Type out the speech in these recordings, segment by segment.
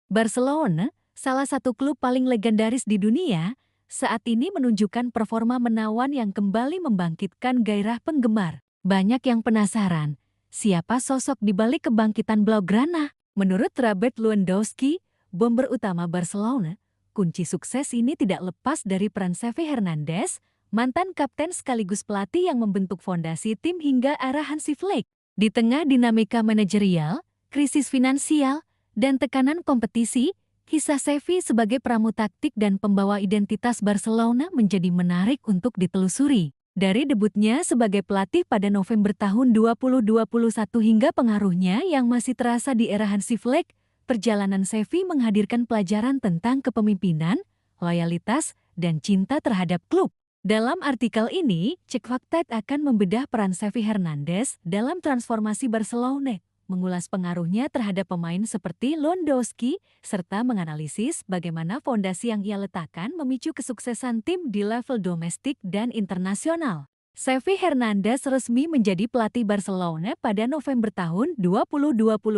Barcelona, salah satu klub paling legendaris di dunia, saat ini menunjukkan performa menawan yang kembali membangkitkan gairah penggemar. Banyak yang penasaran, siapa sosok di balik kebangkitan Blaugrana? Menurut Robert Lewandowski, bomber utama Barcelona, kunci sukses ini tidak lepas dari peran Xavi Hernandez, mantan kapten sekaligus pelatih yang membentuk fondasi tim hingga era Hansi Flick. Di tengah dinamika manajerial, krisis finansial, dan tekanan kompetisi, kisah Xavi sebagai pramu taktik dan pembawa identitas Barcelona menjadi menarik untuk ditelusuri. Dari debutnya sebagai pelatih pada November tahun 2021 hingga pengaruhnya yang masih terasa di era Hansi Flick, perjalanan Xavi menghadirkan pelajaran tentang kepemimpinan, loyalitas, dan cinta terhadap klub. Dalam artikel ini, Cek Fakta akan membedah peran Xavi Hernandez dalam transformasi Barcelona, mengulas pengaruhnya terhadap pemain seperti Lewandowski, serta menganalisis bagaimana fondasi yang ia letakkan memicu kesuksesan tim di level domestik dan internasional. Xavi Hernandez resmi menjadi pelatih Barcelona pada November tahun 2021,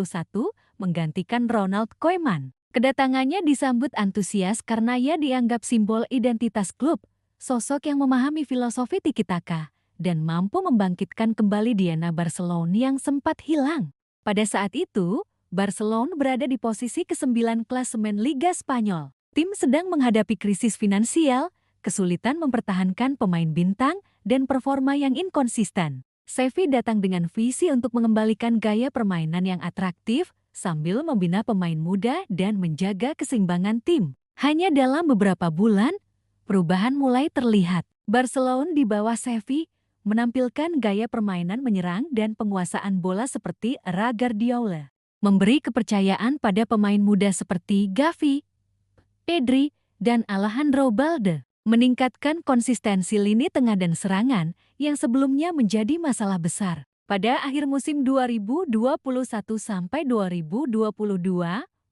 menggantikan Ronald Koeman. Kedatangannya disambut antusias karena ia dianggap simbol identitas klub, sosok yang memahami filosofi tiki-taka, dan mampu membangkitkan kembali DNA Barcelona yang sempat hilang. Pada saat itu, Barcelona berada di posisi ke-9 klasemen Liga Spanyol. Tim sedang menghadapi krisis finansial, kesulitan mempertahankan pemain bintang, dan performa yang inkonsisten. Xavi datang dengan visi untuk mengembalikan gaya permainan yang atraktif, sambil membina pemain muda dan menjaga keseimbangan tim. Hanya dalam beberapa bulan, perubahan mulai terlihat. Barcelona di bawah Xavi menampilkan gaya permainan menyerang dan penguasaan bola seperti era Guardiola. Memberi kepercayaan pada pemain muda seperti Gavi, Pedri, dan Alejandro Balde. Meningkatkan konsistensi lini tengah dan serangan yang sebelumnya menjadi masalah besar. Pada akhir musim 2021-2022,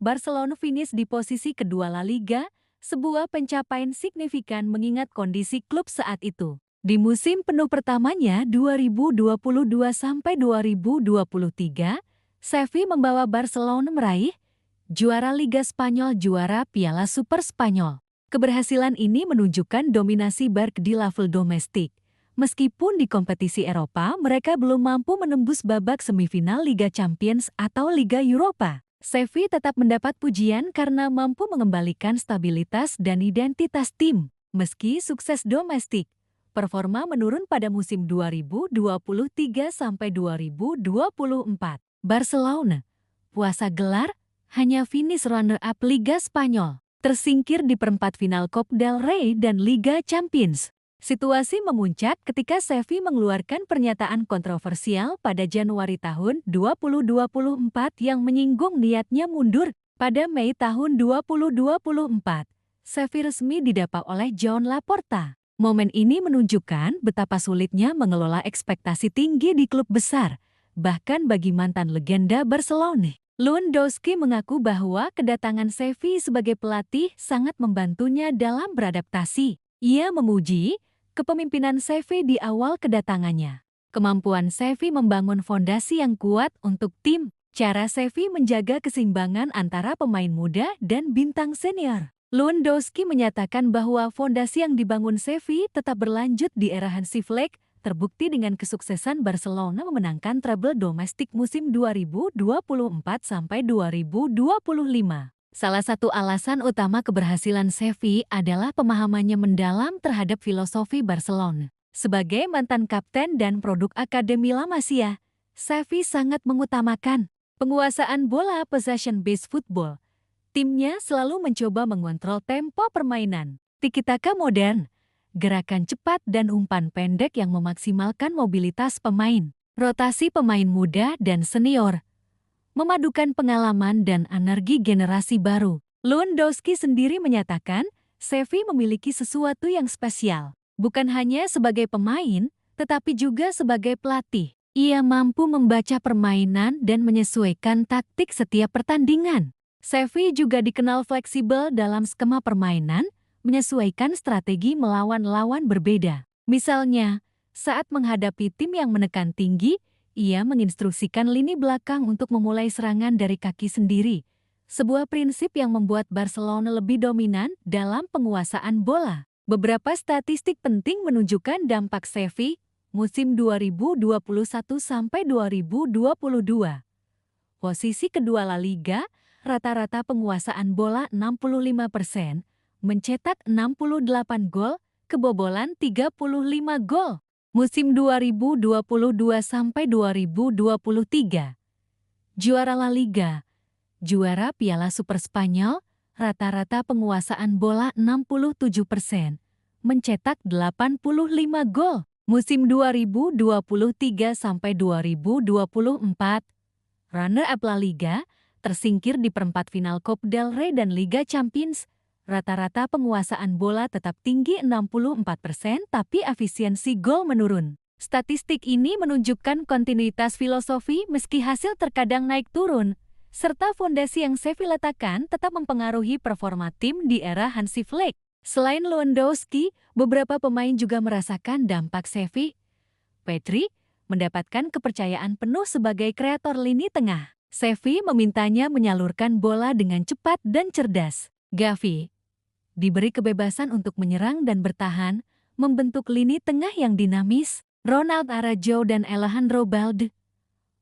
Barcelona finish di posisi kedua La Liga, sebuah pencapaian signifikan mengingat kondisi klub saat itu. Di musim penuh pertamanya 2022-2023, Xavi membawa Barcelona meraih juara Liga Spanyol, juara Piala Super Spanyol. Keberhasilan ini menunjukkan dominasi Barca di level domestik. Meskipun di kompetisi Eropa mereka belum mampu menembus babak semifinal Liga Champions atau Liga Eropa. Xavi tetap mendapat pujian karena mampu mengembalikan stabilitas dan identitas tim. Meski sukses domestik, performa menurun pada musim 2023-2024. Barcelona, puasa gelar, hanya finish runner-up Liga Spanyol, tersingkir di perempat final Copa del Rey dan Liga Champions. Situasi memuncak ketika Xavi mengeluarkan pernyataan kontroversial pada Januari tahun 2024 yang menyinggung niatnya mundur. Pada Mei tahun 2024, Xavi resmi didapa oleh Joan Laporta. Momen ini menunjukkan betapa sulitnya mengelola ekspektasi tinggi di klub besar, bahkan bagi mantan legenda Barcelona. Lewandowski mengaku bahwa kedatangan Xavi sebagai pelatih sangat membantunya dalam beradaptasi. Ia memuji kepemimpinan Xavi di awal kedatangannya. Kemampuan Xavi membangun fondasi yang kuat untuk tim. Cara Xavi menjaga keseimbangan antara pemain muda dan bintang senior. Lewandowski menyatakan bahwa fondasi yang dibangun Xavi tetap berlanjut di era Hansi Flick, terbukti dengan kesuksesan Barcelona memenangkan treble domestik musim 2024-2025. Salah satu alasan utama keberhasilan Xavi adalah pemahamannya mendalam terhadap filosofi Barcelona. Sebagai mantan kapten dan produk Akademi La Masia, Xavi sangat mengutamakan penguasaan bola possession-based football. Timnya selalu mencoba mengontrol tempo permainan, tiki-taka modern, gerakan cepat dan umpan pendek yang memaksimalkan mobilitas pemain, rotasi pemain muda dan senior, memadukan pengalaman dan energi generasi baru. Lewandowski sendiri menyatakan, Xavi memiliki sesuatu yang spesial, bukan hanya sebagai pemain, tetapi juga sebagai pelatih. Ia mampu membaca permainan dan menyesuaikan taktik setiap pertandingan. Xavi juga dikenal fleksibel dalam skema permainan, menyesuaikan strategi melawan lawan berbeda. Misalnya, saat menghadapi tim yang menekan tinggi, ia menginstruksikan lini belakang untuk memulai serangan dari kaki sendiri, sebuah prinsip yang membuat Barcelona lebih dominan dalam penguasaan bola. Beberapa statistik penting menunjukkan dampak Xavi musim 2021-2022. Posisi kedua La Liga, rata-rata penguasaan bola 65%, mencetak 68 gol, kebobolan 35 gol. Musim 2022-2023. Juara La Liga, juara Piala Super Spanyol, rata-rata penguasaan bola 67%, mencetak 85 gol. Musim 2023-2024, runner-up La Liga, tersingkir di perempat final Copa del Rey dan Liga Champions. Rata-rata penguasaan bola tetap tinggi 64%, tapi efisiensi gol menurun. Statistik ini menunjukkan kontinuitas filosofi meski hasil terkadang naik turun, serta fondasi yang Xavi letakkan tetap mempengaruhi performa tim di era Hansi Flick. Selain Lewandowski, beberapa pemain juga merasakan dampak Xavi. Pedri mendapatkan kepercayaan penuh sebagai kreator lini tengah. Xavi memintanya menyalurkan bola dengan cepat dan cerdas. Gavi diberi kebebasan untuk menyerang dan bertahan, membentuk lini tengah yang dinamis. Ronald Araujo dan Alejandro Balde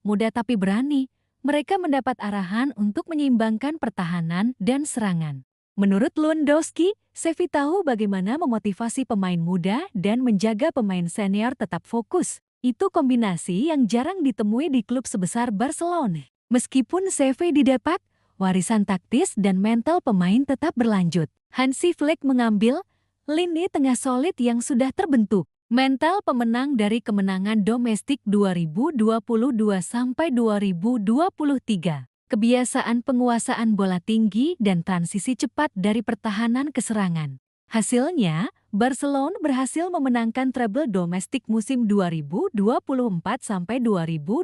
muda tapi berani. Mereka mendapat arahan untuk menyeimbangkan pertahanan dan serangan. Menurut Lewandowski, Xavi tahu bagaimana memotivasi pemain muda dan menjaga pemain senior tetap fokus. Itu kombinasi yang jarang ditemui di klub sebesar Barcelona. Meskipun Xavi didapat, warisan taktis dan mental pemain tetap berlanjut. Hansi Flick mengambil lini tengah solid yang sudah terbentuk. Mental pemenang dari kemenangan domestik 2022-2023. Kebiasaan penguasaan bola tinggi dan transisi cepat dari pertahanan ke serangan. Hasilnya, Barcelona berhasil memenangkan treble domestik musim 2024-2025,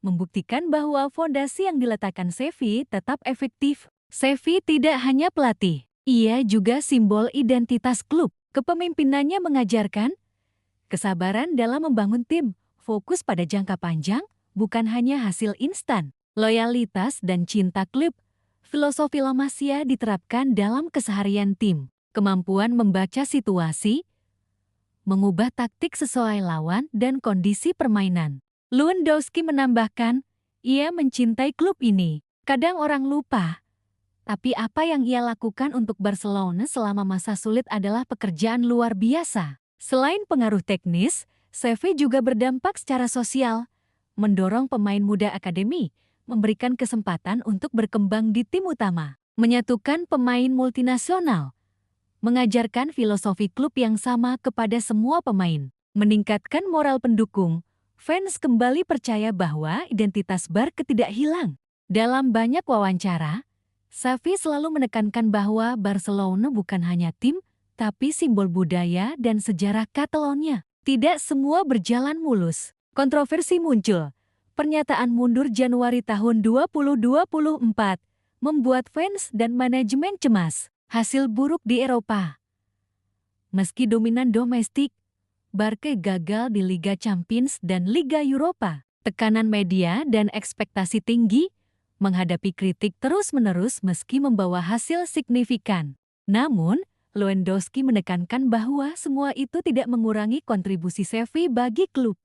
membuktikan bahwa fondasi yang diletakkan Xavi tetap efektif. Xavi tidak hanya pelatih, ia juga simbol identitas klub. Kepemimpinannya mengajarkan kesabaran dalam membangun tim, fokus pada jangka panjang, bukan hanya hasil instan. Loyalitas dan cinta klub, filosofi La Masia diterapkan dalam keseharian tim. Kemampuan membaca situasi, mengubah taktik sesuai lawan dan kondisi permainan. Lewandowski menambahkan, ia mencintai klub ini. Kadang orang lupa, tapi apa yang ia lakukan untuk Barcelona selama masa sulit adalah pekerjaan luar biasa. Selain pengaruh teknis, Xavi juga berdampak secara sosial, mendorong pemain muda akademi, memberikan kesempatan untuk berkembang di tim utama, menyatukan pemain multinasional, mengajarkan filosofi klub yang sama kepada semua pemain, meningkatkan moral pendukung. Fans kembali percaya bahwa identitas Barca tidak hilang. Dalam banyak wawancara, Xavi selalu menekankan bahwa Barcelona bukan hanya tim, tapi simbol budaya dan sejarah Catalonia. Tidak semua berjalan mulus. Kontroversi muncul. Pernyataan mundur Januari tahun 2024 membuat fans dan manajemen cemas. Hasil buruk di Eropa. Meski dominan domestik, Barca gagal di Liga Champions dan Liga Eropa. Tekanan media dan ekspektasi tinggi menghadapi kritik terus-menerus meski membawa hasil signifikan. Namun, Lewandowski menekankan bahwa semua itu tidak mengurangi kontribusi Xavi bagi klub.